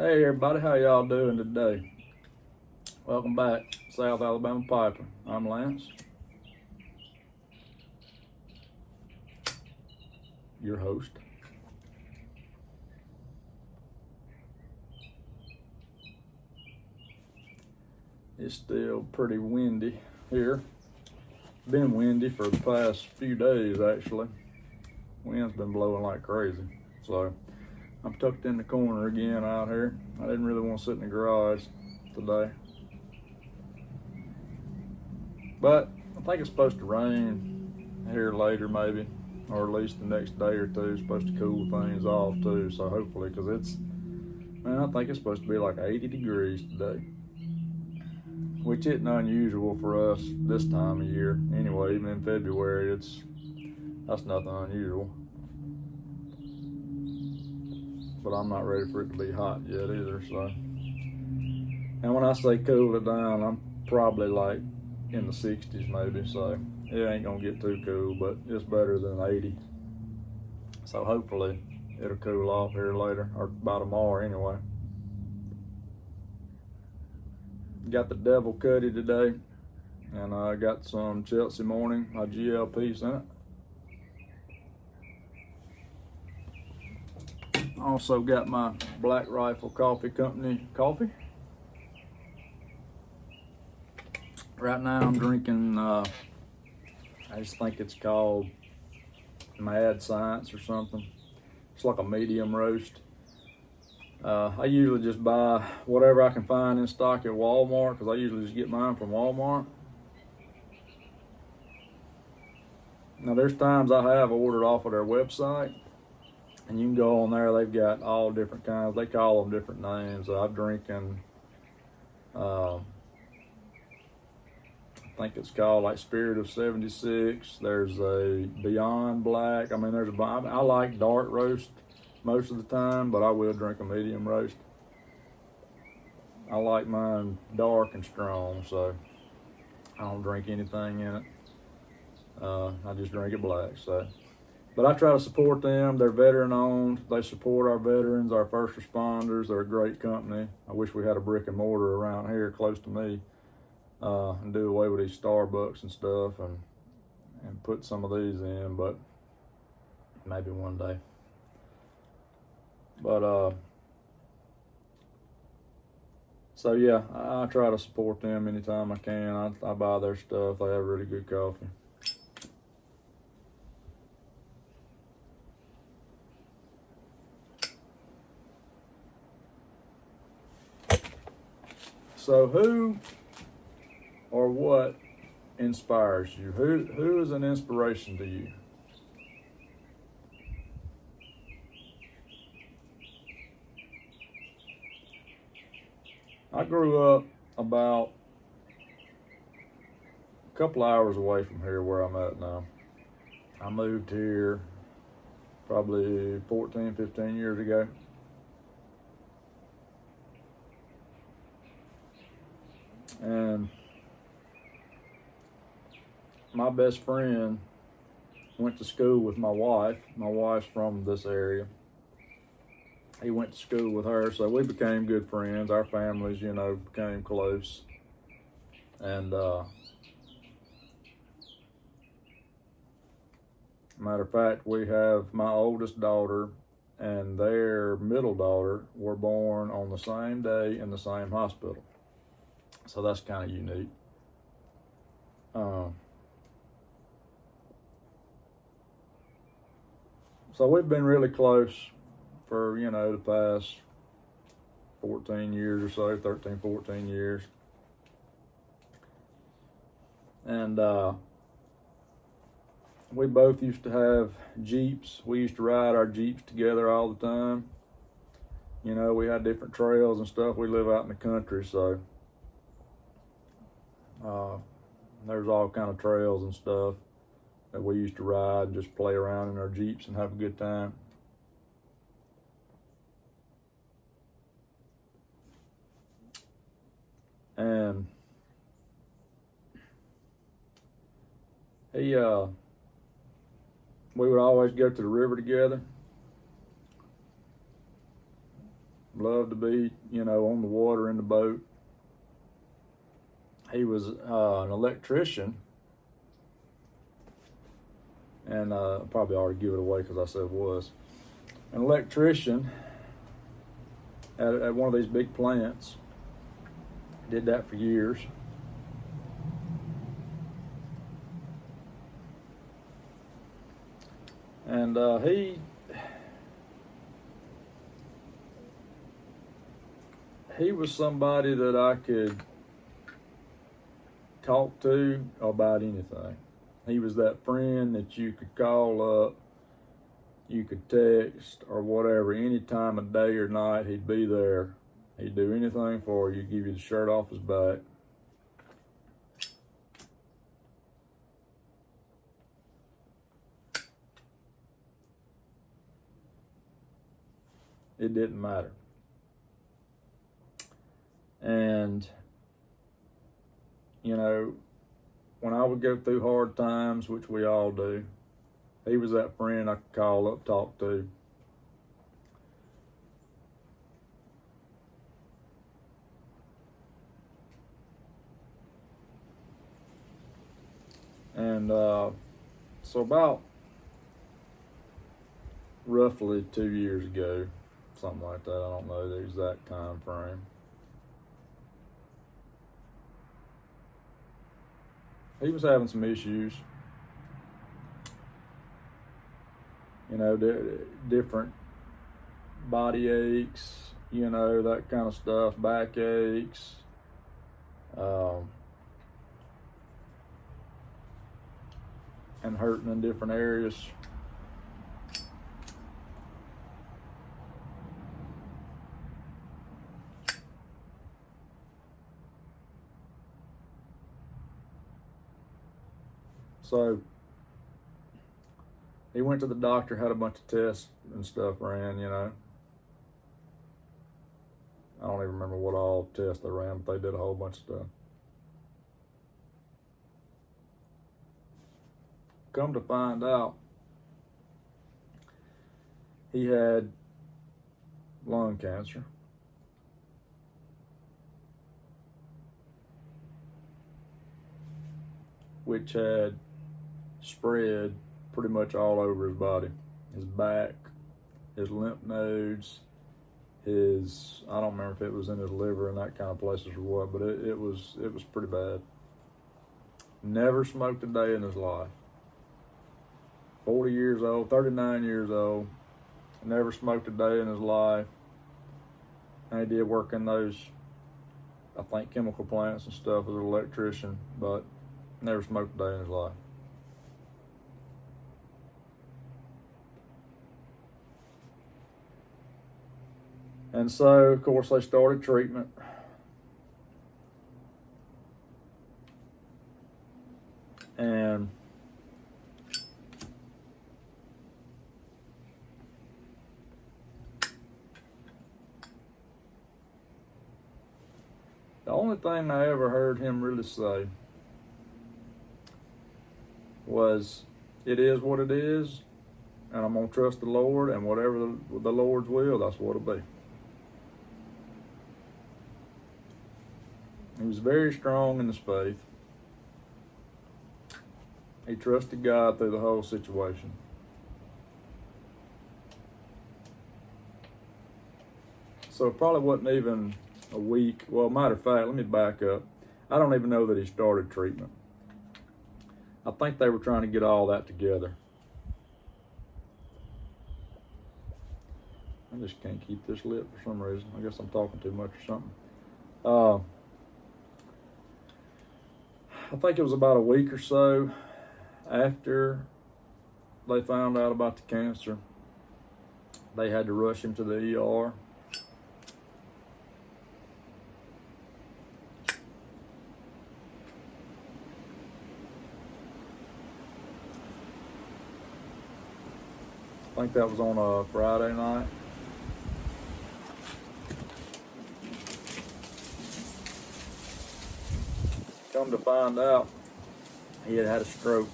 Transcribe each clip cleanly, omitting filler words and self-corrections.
Hey everybody, how y'all doing today? Welcome back, South Alabama Piper. I'm Lance, your host. It's still pretty windy here. Been windy for the past few days actually. Wind's been blowing like crazy. So I'm tucked in the corner again out here. I didn't really want to sit in the garage today. But I think it's supposed to rain here later maybe, or at least the next day or two. It's supposed to cool things off too, so hopefully, because I think it's supposed to be like 80 degrees today, which isn't unusual for us this time of year. Anyway, even in February, that's nothing unusual. But I'm not ready for it to be hot yet either, so. And when I say cool it down, I'm probably like in the 60s maybe, so it ain't gonna get too cool, but it's better than 80. So hopefully it'll cool off here later, or by tomorrow anyway. Got the Devil Cuddy today, and I got some Chelsea Morning, my GLPs in it. Also got my Black Rifle Coffee Company coffee. Right now I'm drinking, I just think it's called Mad Science or something. It's like a medium roast. I usually just buy whatever I can find in stock at Walmart, because I usually just get mine from Walmart. Now there's times I have ordered off of their website, and you can go on there, they've got all different kinds, they call them different names. I'm drinking, I think it's called like Spirit of 76. There's a Beyond Black. I like dark roast most of the time, but I will drink a medium roast. I like mine dark and strong, so I don't drink anything in it. I just drink it black. So, but I try to support them. They're veteran owned. They support our veterans, our first responders. They're a great company. I wish we had a brick and mortar around here close to me, and do away with these Starbucks and stuff, and put some of these in, but maybe one day. But so yeah, I try to support them anytime I can. I buy their stuff. They have really good coffee. So who or what inspires you? Who is an inspiration to you? I grew up about a couple hours away from here where I'm at now. I moved here probably 14, 15 years ago. And my best friend went to school with my wife. My wife's from this area. He went to school with her, so we became good friends. Our families, became close. And matter of fact, we have my oldest daughter and their middle daughter were born on the same day in the same hospital. So that's kind of unique. So we've been really close for, the past 14 years or so, 13, 14 years. And we both used to have Jeeps. We used to ride our Jeeps together all the time. We had different trails and stuff. We live out in the country, so there's all kind of trails and stuff that we used to ride, just play around in our Jeeps and have a good time. And we would always go to the river together. loved to be, on the water in the boat. He was an electrician, and probably already give it away because I said was. An electrician at one of these big plants. Did that for years. And he was somebody that I could talk to about anything. He was that friend that you could call up, you could text or whatever, any time of day or night, he'd be there. He'd do anything for you, give you the shirt off his back. It didn't matter. And, when I would go through hard times, which we all do, he was that friend I could call up, talk to. And so about roughly 2 years ago, something like that, I don't know the exact time frame, he was having some issues. Different body aches, that kind of stuff, back aches, and hurting in different areas. So he went to the doctor, had a bunch of tests and stuff ran, I don't even remember what all tests they ran, but they did a whole bunch of stuff. Come to find out, he had lung cancer. Which had spread pretty much all over his body. His back, his lymph nodes, I don't remember if it was in his liver and that kind of places or what, but it was pretty bad. Never smoked a day in his life. 40 years old, 39 years old, never smoked a day in his life. And he did work in those, I think, chemical plants and stuff as an electrician, but never smoked a day in his life. And so, of course, they started treatment. And the only thing I ever heard him really say was, it is what it is, and I'm going to trust the Lord, and whatever the Lord's will, that's what it'll be. He was very strong in his faith. He trusted God through the whole situation. So it probably wasn't even a week. Well, matter of fact, let me back up. I don't even know that he started treatment. I think they were trying to get all that together. I just can't keep this lit for some reason. I guess I'm talking too much or something. I think it was about a week or so after they found out about the cancer. They had to rush him to the ER. I think that was on a Friday night. Come to find out, he had had a stroke.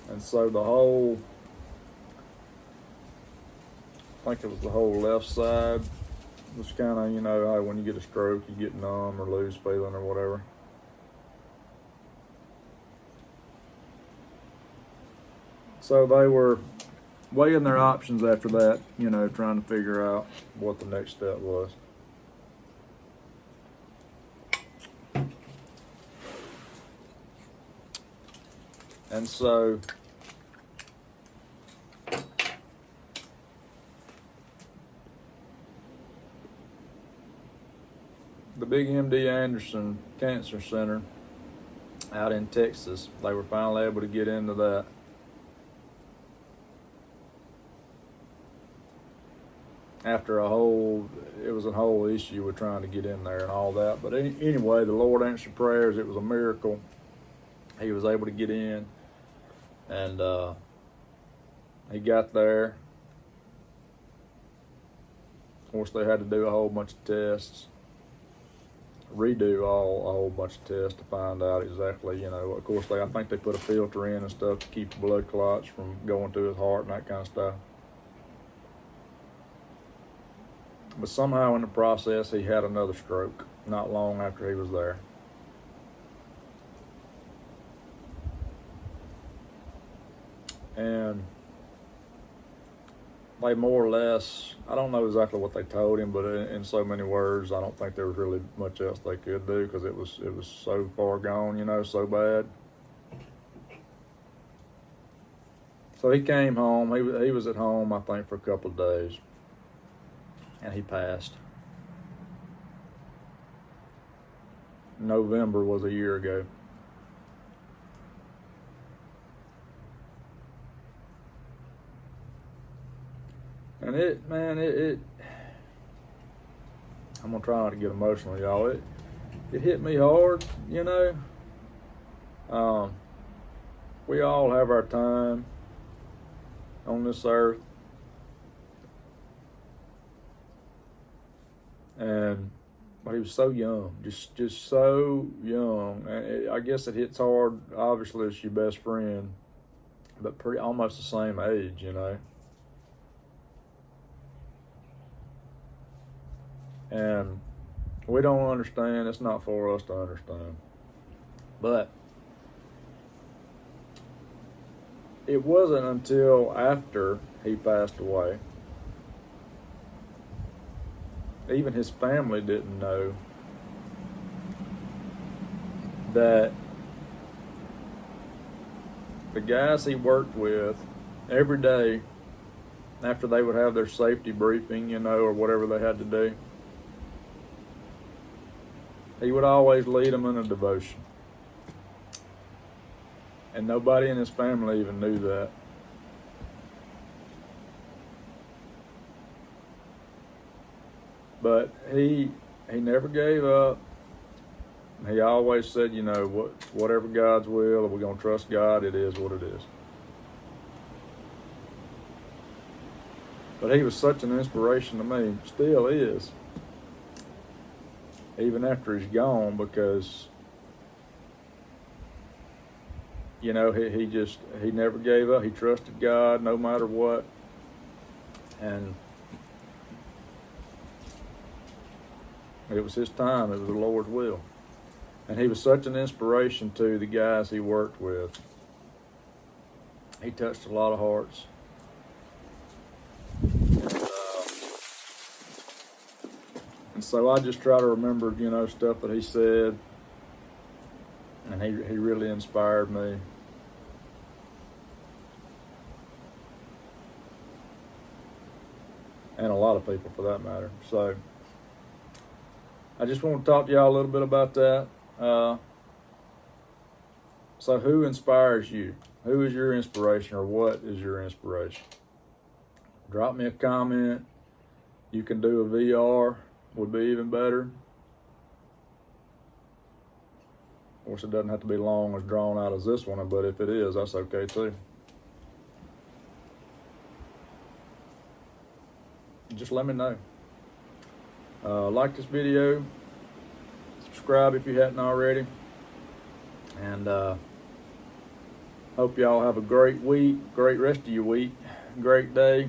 And so the whole think it was the whole left side. It was kind of, you know, how when you get a stroke, you get numb or lose feeling or whatever. So they were weighing their options after that, you know, trying to figure out what the next step was. And so the big MD Anderson Cancer Center out in Texas, they were finally able to get into that. After it was a whole issue with trying to get in there and all that. But anyway, the Lord answered prayers. It was a miracle. He was able to get in, and he got there. Of course, they had to do a whole bunch of tests, redo a whole bunch of tests to find out exactly, you know. Of course, I think they put a filter in and stuff to keep the blood clots from going to his heart and that kind of stuff. But somehow in the process, he had another stroke not long after he was there. And they more or less, I don't know exactly what they told him, but in so many words, I don't think there was really much else they could do because it was so far gone, you know, so bad. So he came home. He was at home, I think, for a couple of days. And he passed. November was a year ago. And I'm gonna try not to get emotional, y'all. It hit me hard, you know. We all have our time on this earth. But he was so young, just so young. And I guess it hits hard. Obviously, it's your best friend, but almost the same age, you know. And we don't understand. It's not for us to understand. But it wasn't until after he passed away. Even his family didn't know that the guys he worked with every day after they would have their safety briefing, you know, or whatever they had to do, he would always lead them in a devotion. And nobody in his family even knew that. But he never gave up. He always said, you know, whatever God's will, if we're going to trust God, it is what it is. But he was such an inspiration to me, still is, even after he's gone, because, you know, he never gave up. He trusted God no matter what. And it was his time. It was the Lord's will. And he was such an inspiration to the guys he worked with. He touched a lot of hearts. And so I just try to remember, you know, stuff that he said. And he really inspired me. And a lot of people, for that matter. So I just want to talk to y'all a little bit about that. So who inspires you? Who is your inspiration, or what is your inspiration? Drop me a comment. You can do a VR, would be even better. Of course, it doesn't have to be long as drawn out as this one, but if it is, that's okay too. Just let me know. Like this video, subscribe if you hadn't already, and hope y'all have a great week, great rest of your week, great day,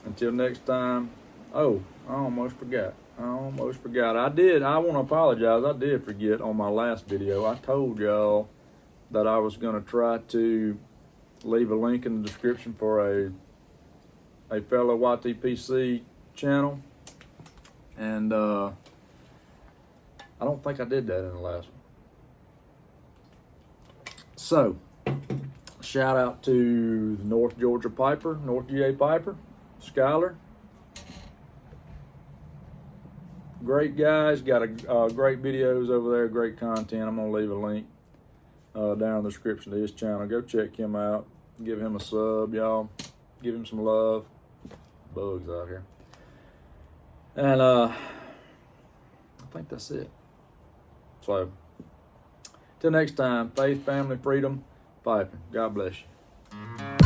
Until next time. Oh, I almost forgot. I want to apologize. I did forget on my last video. I told y'all that I was going to try to leave a link in the description for a fellow YTPC channel. And I don't think I did that in the last one. So, shout out to North GA Piper, Skylar. Great guys, got a great videos over there, great content. I'm gonna leave a link down in the description to his channel. Go check him out. Give him a sub, y'all. Give him some love. Bugs out here. And I think that's it. So, till next time, faith, family, freedom, piping. God bless you.